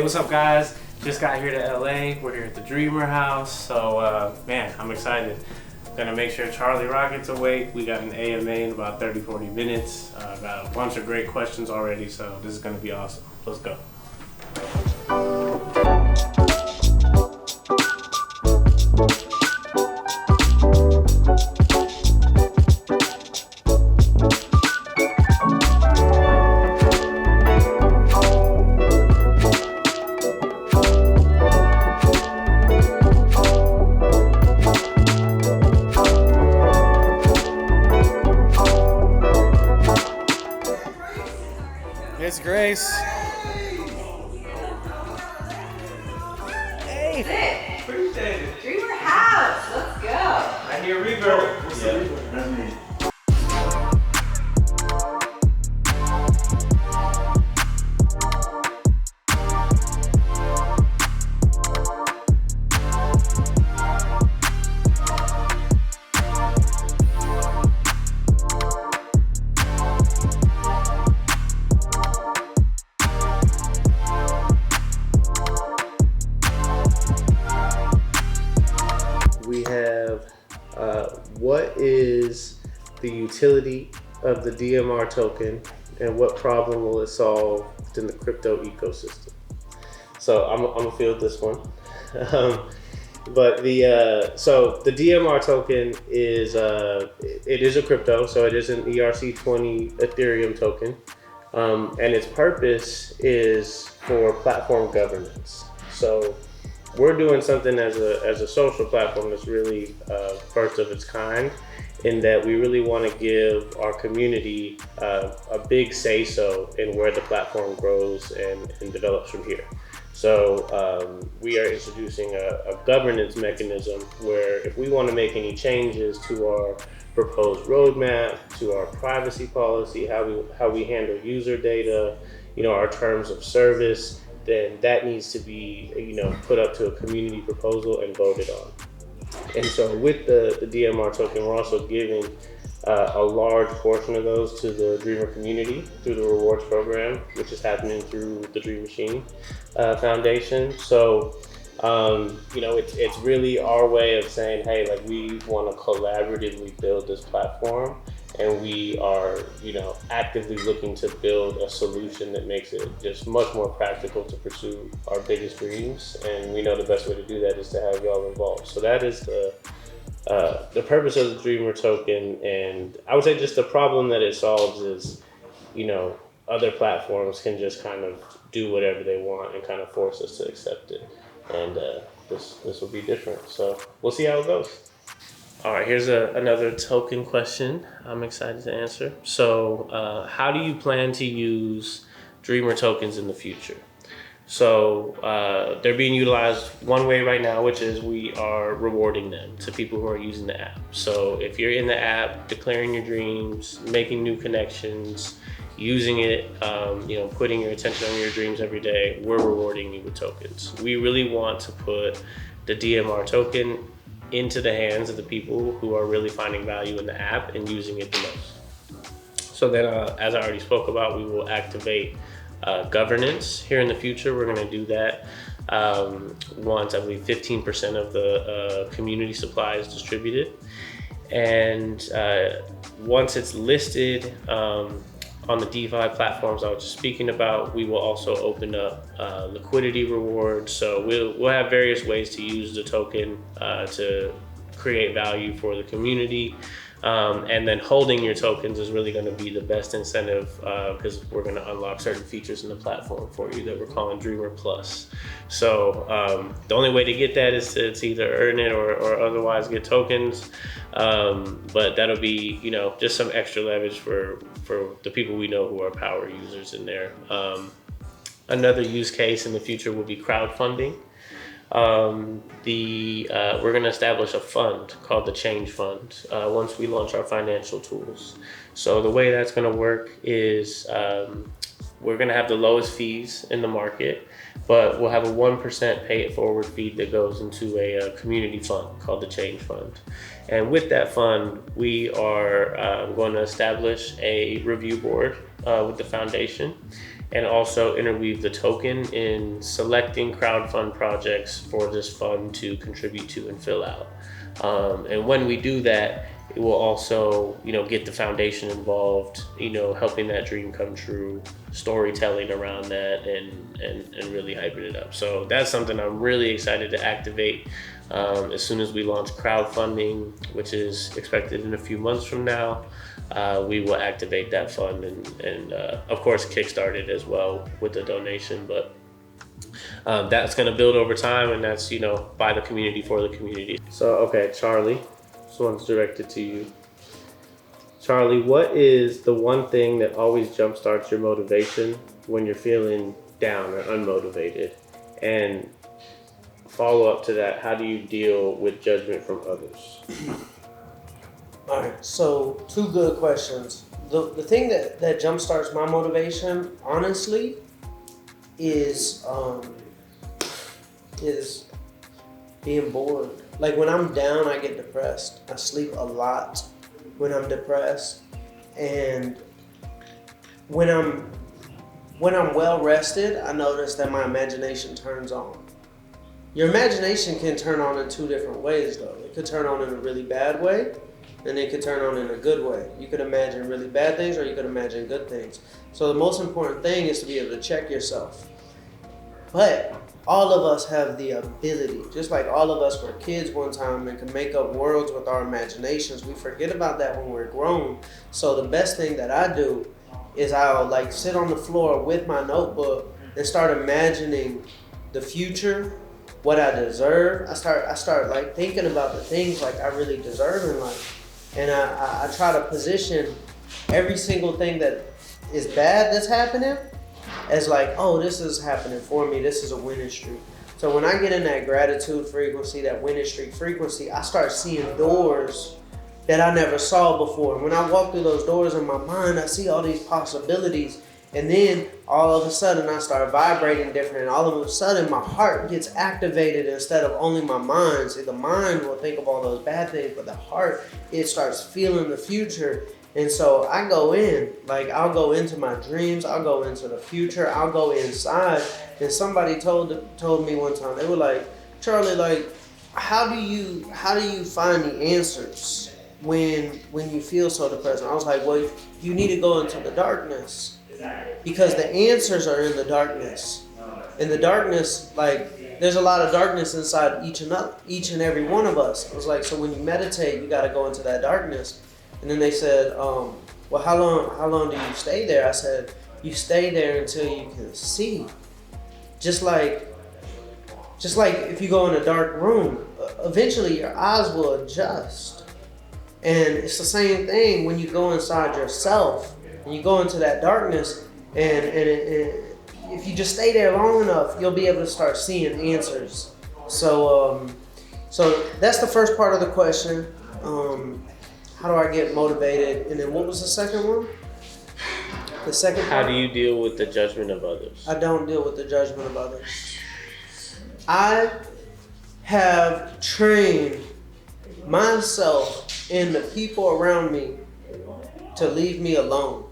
what's up guys? Just got here to LA. We're here at the Dreamr house. So man, I'm excited. Gonna make sure Charlie Rocket's awake. We got an AMA in about 30-40 minutes. Got a bunch of great questions already, so this is gonna be awesome. Let's go. It's Grace. Hey, appreciate it. Dreamr house, let's go. I hear reverb. What's the reverb? That's me. We have what is the utility of the DMR token and what problem will it solve within the crypto ecosystem? So I'm gonna field this one. But so the DMR token is it is a crypto, so it is an ERC20 Ethereum token, and its purpose is for platform governance. So we're doing something as a social platform that's really first of its kind, in that we really want to give our community a big say-so in where the platform grows and develops from here. So we are introducing a governance mechanism where if we want to make any changes to our proposed roadmap, to our privacy policy, how we handle user data, our terms of service, then that needs to be, put up to a community proposal and voted on. And so with the DMR token, we're also giving a large portion of those to the Dreamr community through the rewards program, which is happening through the Dream Machine Foundation. So, it's really our way of saying, hey, like, we want to collaboratively build this platform, and we are, actively looking to build a solution that makes it just much more practical to pursue our biggest dreams. And we know the best way to do that is to have y'all involved. So that is the purpose of the Dreamr token. And I would say just the problem that it solves is, other platforms can just kind of do whatever they want and kind of force us to accept it. And this will be different. So we'll see how it goes. All right, here's another token question I'm excited to answer. So how do you plan to use Dreamr tokens in the future? So they're being utilized one way right now, which is we are rewarding them to people who are using the app. So if you're in the app, declaring your dreams, making new connections, using it, putting your attention on your dreams every day, we're rewarding you with tokens. We really want to put the DMR token into the hands of the people who are really finding value in the app and using it the most. So then, as I already spoke about, we will activate governance here in the future. We're going to do that once, I believe, 15% of the community supply is distributed. And once it's listed on the DeFi platforms I was just speaking about, we will also open up liquidity rewards. So we'll have various ways to use the token to create value for the community. And then holding your tokens is really going to be the best incentive because we're going to unlock certain features in the platform for you that we're calling Dreamr Plus. So the only way to get that is to either earn it or otherwise get tokens. But that'll be, just some extra leverage for the people we know who are power users in there. Another use case in the future will be crowdfunding. We're going to establish a fund called the Change Fund once we launch our financial tools. So the way that's going to work is we're going to have the lowest fees in the market, but we'll have a 1% pay it forward fee that goes into a community fund called the Change Fund. And with that fund, we are going to establish a review board with the foundation. and also interweave the token in selecting crowdfund projects for this fund to contribute to and fill out. And when we do that, it will also, get the foundation involved, helping that dream come true, storytelling around that, and really hyping it up. So that's something I'm really excited to activate as soon as we launch crowdfunding, which is expected in a few months from now. We will activate that fund and of course kickstart it as well with the donation. But that's going to build over time, and that's by the community for the community. So okay, Charlie, this one's directed to you. Charlie, what is the one thing that always jumpstarts your motivation when you're feeling down or unmotivated? And follow up to that, how do you deal with judgment from others? All right, so two good questions. The thing that jumpstarts my motivation, honestly, is being bored. Like when I'm down, I get depressed. I sleep a lot when I'm depressed, and when I'm well rested, I notice that my imagination turns on. Your imagination can turn on in two different ways, though. It could turn on in a really bad way, and it could turn on in a good way. You could imagine really bad things, or you could imagine good things. So the most important thing is to be able to check yourself. But all of us have the ability, just like all of us were kids one time and can make up worlds with our imaginations. We forget about that when we're grown. So the best thing that I do is I'll sit on the floor with my notebook and start imagining the future, what I deserve. I start thinking about the things I really deserve in life. And I try to position every single thing that is bad that's happening as oh, this is happening for me. This is a winning streak. So when I get in that gratitude frequency, that winning streak frequency, I start seeing doors that I never saw before. When I walk through those doors in my mind, I see all these possibilities. And then all of a sudden I start vibrating different. And all of a sudden my heart gets activated instead of only my mind. See, the mind will think of all those bad things, but the heart, it starts feeling the future. And so I go in, I'll go into my dreams, I'll go into the future, I'll go inside. And somebody told me one time, they were like, Charlie, how do you find the answers when you feel so depressed? And I was like, well, you need to go into the darkness, because the answers are in the darkness. In the darkness, there's a lot of darkness inside each and every one of us. It was so when you meditate, you got to go into that darkness. And then they said, well, how long do you stay there? I said, you stay there until you can see. Just like if you go in a dark room, eventually your eyes will adjust. And it's the same thing when you go inside yourself and you go into that darkness, and if you just stay there long enough, you'll be able to start seeing answers. So that's the first part of the question. How do I get motivated? And then what was the second one? The second part? How do you deal with the judgment of others? I don't deal with the judgment of others. I have trained myself and the people around me to leave me alone.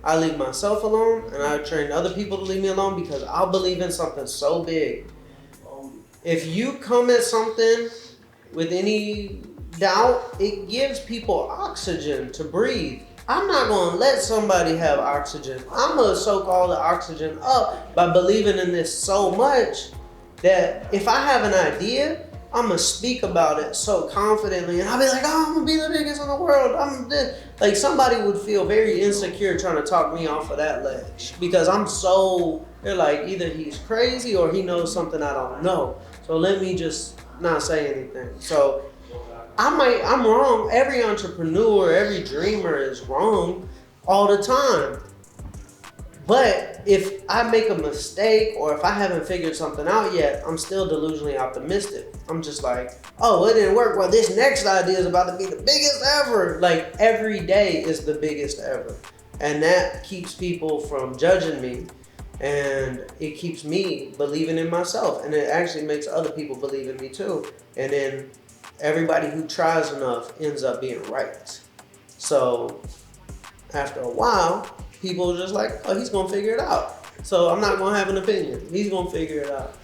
I leave myself alone, and I train other people to leave me alone, because I believe in something so big. If you come at something with any doubt, it gives people oxygen to breathe. I'm not going to let somebody have oxygen. I'm going to soak all the oxygen up by believing in this so much that if I have an idea, I'm going to speak about it so confidently, and I'll be like, oh, I'm going to be the biggest in the world. I'm this. Somebody would feel very insecure trying to talk me off of that ledge, because they're either he's crazy or he knows something I don't know. So let me just not say anything. So I'm wrong. Every entrepreneur, every dreamer is wrong all the time. But if I make a mistake, or if I haven't figured something out yet, I'm still delusionally optimistic. I'm just oh, it didn't work. Well, this next idea is about to be the biggest ever. Every day is the biggest ever. And that keeps people from judging me. And it keeps me believing in myself. And it actually makes other people believe in me too. And then everybody who tries enough ends up being right. So after a while, people are just oh, he's gonna figure it out. So I'm not gonna have an opinion. He's gonna figure it out.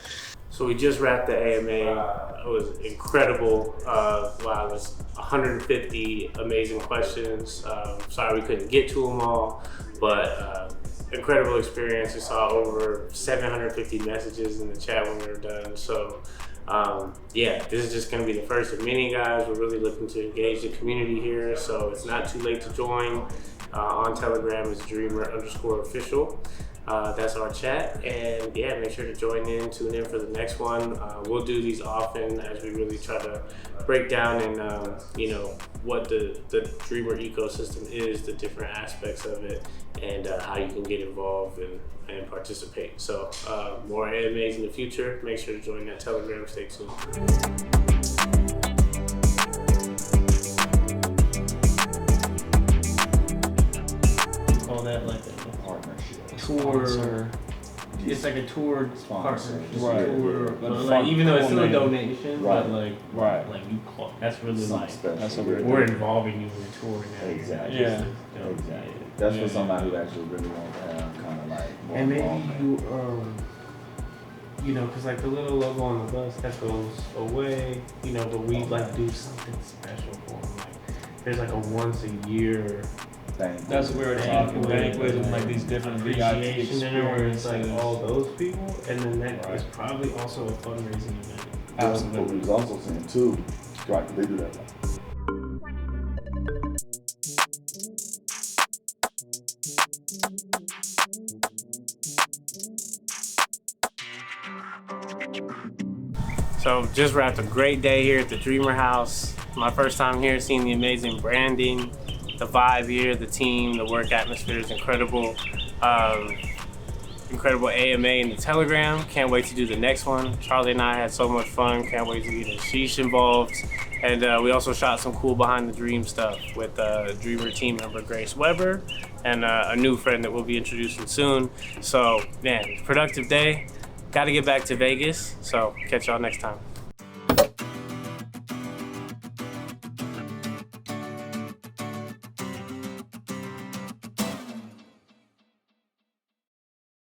So we just wrapped the AMA. It was incredible. Wow, it was 150 amazing questions. Sorry we couldn't get to them all, but incredible experience. We saw over 750 messages in the chat when we were done. So yeah, this is just gonna be the first of many, guys. We're really looking to engage the community here, so it's not too late to join. On Telegram is Dreamr_official. That's our chat, and yeah, make sure to join in, tune in for the next one. We'll do these often as we really try to break down and you know, what the Dreamr ecosystem is, the different aspects of it, and how you can get involved and participate. So more AMAs in the future. Make sure to join that Telegram. Stay tuned. Call that like a partnership. tour. It's like a tour partnership. Right. Tour, But but like, even though it's still a full donation, Right. but like, Right. like you call, that's really Something like, special. That's what we're we're doing. involving you in the tour now. Exactly. Just Yeah. to, you know, Exactly. That's Yeah. for somebody who actually really wants to have kind of like more And maybe involvement. you know, cause like the little logo on the bus that goes away, you know, but we like do something special for them. Like there's like a once a year Thing. That's where we're talking banquets and like these different VIP appreciation dinner where it's like experiences. all those people, and then that Right. is probably also a fundraising event. But we Absolutely. was also saying too, right? They do that. So just wrapped a great day here at the Dreamr House. My first time here, seeing the amazing branding, the vibe here, the team, the work atmosphere is incredible. Incredible AMA in the Telegram. Can't wait to do the next one. Charlie and I had so much fun. Can't wait to get Ashish involved. And we also shot some cool behind the dream stuff with Dreamr team member Grace Weber and a new friend that we'll be introducing soon. So man, productive day. Got to get back to Vegas. So catch y'all next time.